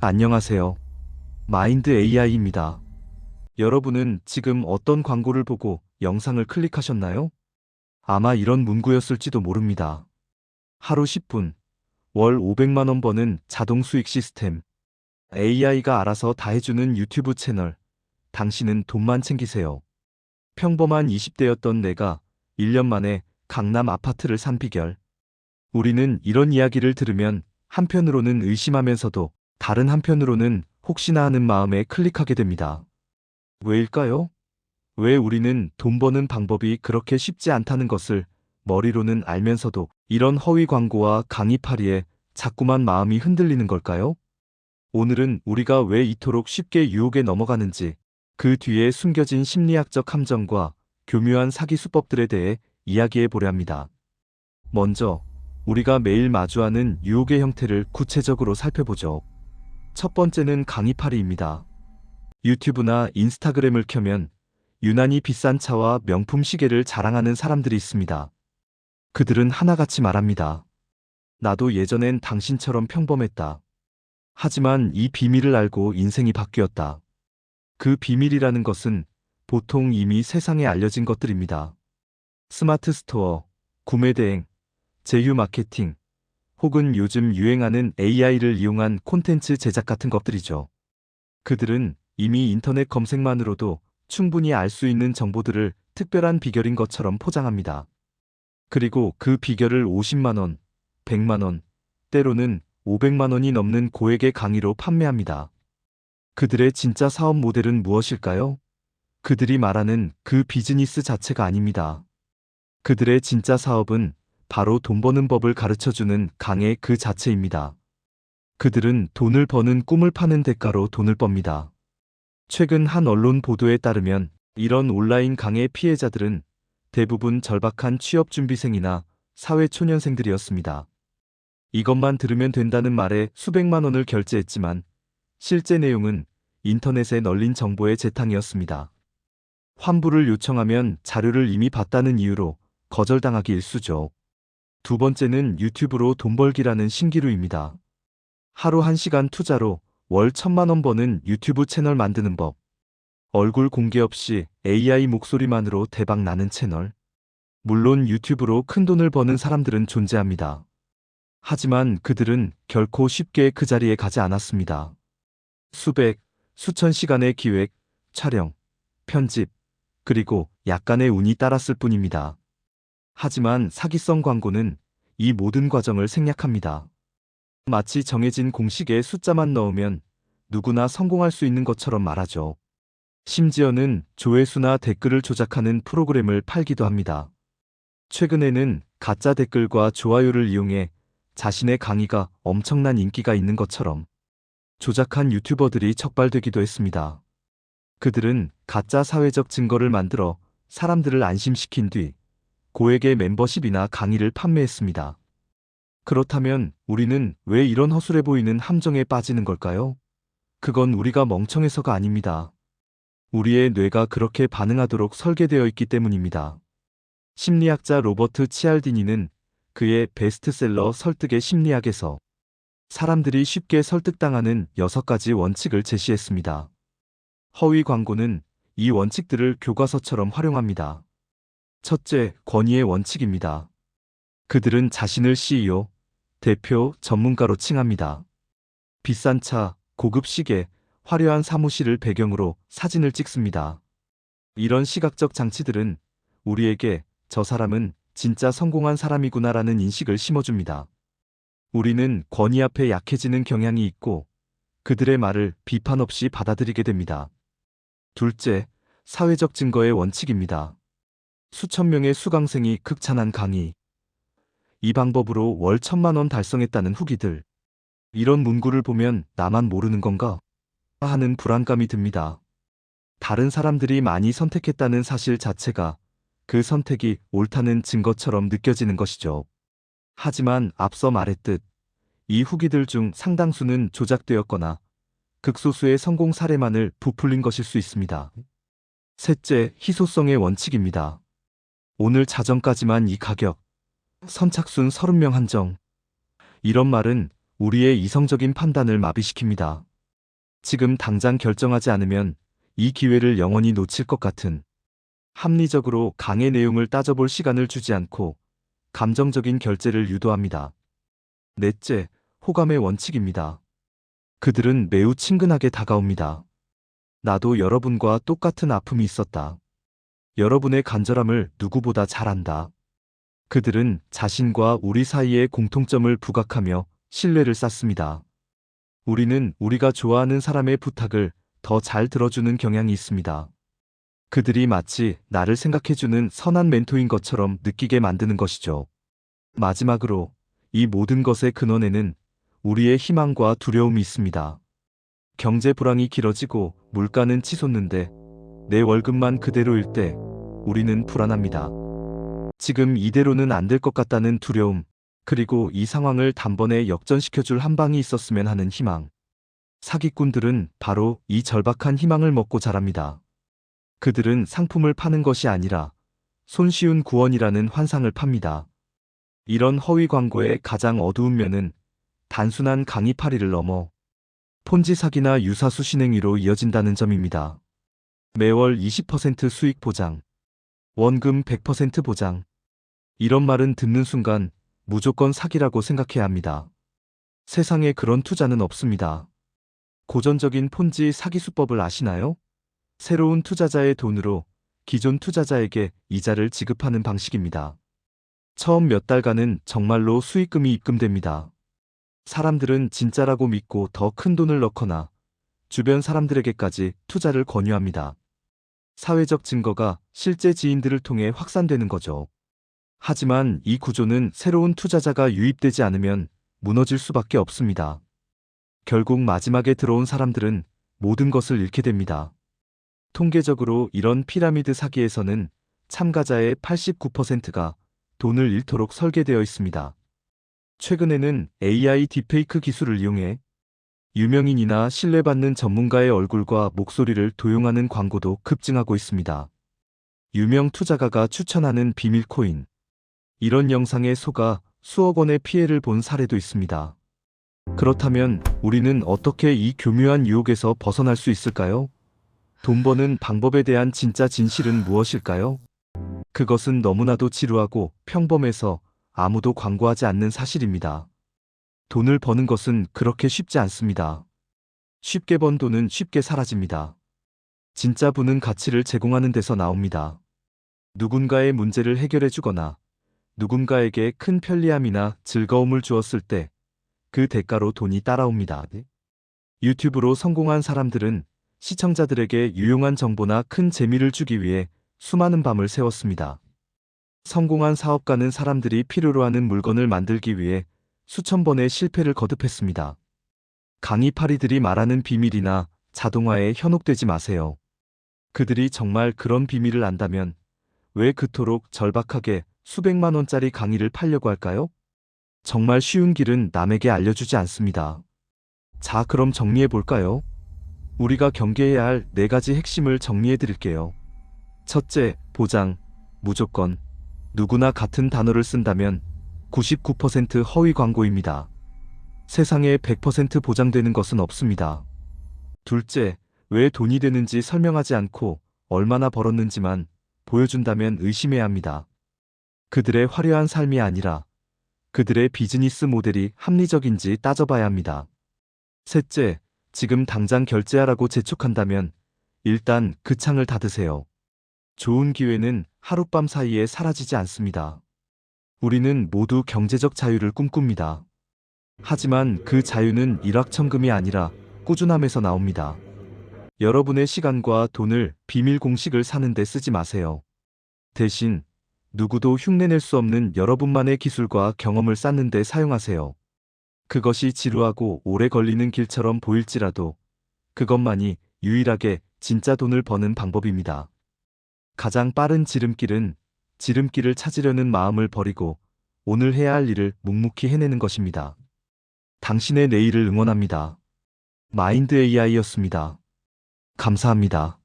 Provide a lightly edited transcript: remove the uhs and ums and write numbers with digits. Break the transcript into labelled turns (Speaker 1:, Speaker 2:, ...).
Speaker 1: 안녕하세요. 마인드 AI입니다. 여러분은 지금 어떤 광고를 보고 영상을 클릭하셨나요? 아마 이런 문구였을지도 모릅니다. 하루 10분, 월 500만 원 버는 자동 수익 시스템. AI가 알아서 다 해주는 유튜브 채널. 당신은 돈만 챙기세요. 평범한 20대였던 내가 1년 만에 강남 아파트를 산 비결. 우리는 이런 이야기를 들으면 한편으로는 의심하면서도 다른 한편으로는 혹시나 하는 마음에 클릭하게 됩니다. 왜일까요? 왜 우리는 돈 버는 방법이 그렇게 쉽지 않다는 것을 머리로는 알면서도 이런 허위 광고와 강의파리에 자꾸만 마음이 흔들리는 걸까요? 오늘은 우리가 왜 이토록 쉽게 유혹에 넘어가는지, 그 뒤에 숨겨진 심리학적 함정과 교묘한 사기 수법들에 대해 이야기해 보려 합니다. 먼저, 우리가 매일 마주하는 유혹의 형태를 구체적으로 살펴보죠. 첫 번째는 강의파리입니다. 유튜브나 인스타그램을 켜면 유난히 비싼 차와 명품 시계를 자랑하는 사람들이 있습니다. 그들은 하나같이 말합니다. 나도 예전엔 당신처럼 평범했다. 하지만 이 비밀을 알고 인생이 바뀌었다. 그 비밀이라는 것은 보통 이미 세상에 알려진 것들입니다. 스마트 스토어, 구매 대행, 제휴 마케팅, 혹은 요즘 유행하는 AI를 이용한 콘텐츠 제작 같은 것들이죠. 그들은 이미 인터넷 검색만으로도 충분히 알 수 있는 정보들을 특별한 비결인 것처럼 포장합니다. 그리고 그 비결을 50만 원, 100만 원, 때로는 500만 원이 넘는 고액의 강의로 판매합니다. 그들의 진짜 사업 모델은 무엇일까요? 그들이 말하는 그 비즈니스 자체가 아닙니다. 그들의 진짜 사업은 바로 돈 버는 법을 가르쳐주는 강의 그 자체입니다. 그들은 돈을 버는 꿈을 파는 대가로 돈을 멉니다. 최근 한 언론 보도에 따르면 이런 온라인 강의 피해자들은 대부분 절박한 취업준비생이나 사회초년생들이었습니다. 이것만 들으면 된다는 말에 수백만 원을 결제했지만 실제 내용은 인터넷에 널린 정보의 재탕이었습니다. 환불을 요청하면 자료를 이미 봤다는 이유로 거절당하기 일쑤죠. 두 번째는 유튜브로 돈 벌기라는 신기루입니다. 하루 1시간 투자로 월 1,000만 원 버는 유튜브 채널 만드는 법. 얼굴 공개 없이 AI 목소리만으로 대박 나는 채널. 물론 유튜브로 큰 돈을 버는 사람들은 존재합니다. 하지만 그들은 결코 쉽게 그 자리에 가지 않았습니다. 수백, 수천 시간의 기획, 촬영, 편집, 그리고 약간의 운이 따랐을 뿐입니다. 하지만 사기성 광고는 이 모든 과정을 생략합니다. 마치 정해진 공식에 숫자만 넣으면 누구나 성공할 수 있는 것처럼 말하죠. 심지어는 조회수나 댓글을 조작하는 프로그램을 팔기도 합니다. 최근에는 가짜 댓글과 좋아요를 이용해 자신의 강의가 엄청난 인기가 있는 것처럼 조작한 유튜버들이 적발되기도 했습니다. 그들은 가짜 사회적 증거를 만들어 사람들을 안심시킨 뒤 고액의 멤버십이나 강의를 판매했습니다. 그렇다면 우리는 왜 이런 허술해 보이는 함정에 빠지는 걸까요? 그건 우리가 멍청해서가 아닙니다. 우리의 뇌가 그렇게 반응하도록 설계되어 있기 때문입니다. 심리학자 로버트 치알디니는 그의 베스트셀러 설득의 심리학에서 사람들이 쉽게 설득당하는 6가지 원칙을 제시했습니다. 허위 광고는 이 원칙들을 교과서처럼 활용합니다. 첫째, 권위의 원칙입니다. 그들은 자신을 CEO, 대표, 전문가로 칭합니다. 비싼 차, 고급 시계, 화려한 사무실을 배경으로 사진을 찍습니다. 이런 시각적 장치들은 우리에게 저 사람은 진짜 성공한 사람이구나라는 인식을 심어줍니다. 우리는 권위 앞에 약해지는 경향이 있고 그들의 말을 비판 없이 받아들이게 됩니다. 둘째, 사회적 증거의 원칙입니다. 수천 명의 수강생이 극찬한 강의. 이 방법으로 월 1,000만 원 달성했다는 후기들. 이런 문구를 보면 나만 모르는 건가? 하는 불안감이 듭니다. 다른 사람들이 많이 선택했다는 사실 자체가 그 선택이 옳다는 증거처럼 느껴지는 것이죠. 하지만 앞서 말했듯 이 후기들 중 상당수는 조작되었거나 극소수의 성공 사례만을 부풀린 것일 수 있습니다. 셋째, 희소성의 원칙입니다. 오늘 자정까지만 이 가격. 선착순 30명 한정. 이런 말은 우리의 이성적인 판단을 마비시킵니다. 지금 당장 결정하지 않으면 이 기회를 영원히 놓칠 것 같은 합리적으로 강의 내용을 따져볼 시간을 주지 않고 감정적인 결제를 유도합니다. 넷째, 호감의 원칙입니다. 그들은 매우 친근하게 다가옵니다. 나도 여러분과 똑같은 아픔이 있었다. 여러분의 간절함을 누구보다 잘 안다. 그들은 자신과 우리 사이의 공통점을 부각하며 신뢰를 쌓습니다. 우리는 우리가 좋아하는 사람의 부탁을 더 잘 들어주는 경향이 있습니다. 그들이 마치 나를 생각해주는 선한 멘토인 것처럼 느끼게 만드는 것이죠. 마지막으로 이 모든 것의 근원에는 우리의 희망과 두려움이 있습니다. 경제 불황이 길어지고 물가는 치솟는데 내 월급만 그대로일 때 우리는 불안합니다. 지금 이대로는 안 될 것 같다는 두려움, 그리고 이 상황을 단번에 역전시켜줄 한 방이 있었으면 하는 희망. 사기꾼들은 바로 이 절박한 희망을 먹고 자랍니다. 그들은 상품을 파는 것이 아니라 손쉬운 구원이라는 환상을 팝니다. 이런 허위 광고의 가장 어두운 면은 단순한 강의파리를 넘어 폰지 사기나 유사수 신행위로 이어진다는 점입니다. 매월 20% 수익 보장, 원금 100% 보장. 이런 말은 듣는 순간 무조건 사기라고 생각해야 합니다. 세상에 그런 투자는 없습니다. 고전적인 폰지 사기 수법을 아시나요? 새로운 투자자의 돈으로 기존 투자자에게 이자를 지급하는 방식입니다. 처음 몇 달간은 정말로 수익금이 입금됩니다. 사람들은 진짜라고 믿고 더 큰 돈을 넣거나 주변 사람들에게까지 투자를 권유합니다. 사회적 증거가 실제 지인들을 통해 확산되는 거죠. 하지만 이 구조는 새로운 투자자가 유입되지 않으면 무너질 수밖에 없습니다. 결국 마지막에 들어온 사람들은 모든 것을 잃게 됩니다. 통계적으로 이런 피라미드 사기에서는 참가자의 89%가 돈을 잃도록 설계되어 있습니다. 최근에는 AI 딥페이크 기술을 이용해 유명인이나 신뢰받는 전문가의 얼굴과 목소리를 도용하는 광고도 급증하고 있습니다. 유명 투자가가 추천하는 비밀 코인. 이런 영상에 속아 수억 원의 피해를 본 사례도 있습니다. 그렇다면 우리는 어떻게 이 교묘한 유혹에서 벗어날 수 있을까요? 돈 버는 방법에 대한 진짜 진실은 무엇일까요? 그것은 너무나도 지루하고 평범해서 아무도 광고하지 않는 사실입니다. 돈을 버는 것은 그렇게 쉽지 않습니다. 쉽게 번 돈은 쉽게 사라집니다. 진짜 부는 가치를 제공하는 데서 나옵니다. 누군가의 문제를 해결해 주거나 누군가에게 큰 편리함이나 즐거움을 주었을 때 그 대가로 돈이 따라옵니다. 유튜브로 성공한 사람들은 시청자들에게 유용한 정보나 큰 재미를 주기 위해 수많은 밤을 새웠습니다. 성공한 사업가는 사람들이 필요로 하는 물건을 만들기 위해 수천 번의 실패를 거듭했습니다. 강의파리들이 말하는 비밀이나 자동화에 현혹되지 마세요. 그들이 정말 그런 비밀을 안다면 왜 그토록 절박하게 수백만 원짜리 강의를 팔려고 할까요? 정말 쉬운 길은 남에게 알려주지 않습니다. 자, 그럼 정리해 볼까요? 우리가 경계해야 할 4가지 핵심을 정리해 드릴게요. 첫째, 보장, 무조건. 누구나 같은 단어를 쓴다면 99% 허위 광고입니다. 세상에 100% 보장되는 것은 없습니다. 둘째, 왜 돈이 되는지 설명하지 않고 얼마나 벌었는지만 보여준다면 의심해야 합니다. 그들의 화려한 삶이 아니라 그들의 비즈니스 모델이 합리적인지 따져봐야 합니다. 셋째, 지금 당장 결제하라고 재촉한다면 일단 그 창을 닫으세요. 좋은 기회는 하룻밤 사이에 사라지지 않습니다. 우리는 모두 경제적 자유를 꿈꿉니다. 하지만 그 자유는 일확천금이 아니라 꾸준함에서 나옵니다. 여러분의 시간과 돈을 비밀 공식을 사는 데 쓰지 마세요. 대신 누구도 흉내낼 수 없는 여러분만의 기술과 경험을 쌓는 데 사용하세요. 그것이 지루하고 오래 걸리는 길처럼 보일지라도 그것만이 유일하게 진짜 돈을 버는 방법입니다. 가장 빠른 지름길은 지름길을 찾으려는 마음을 버리고 오늘 해야 할 일을 묵묵히 해내는 것입니다. 당신의 내일을 응원합니다. 마인드 AI였습니다. 감사합니다.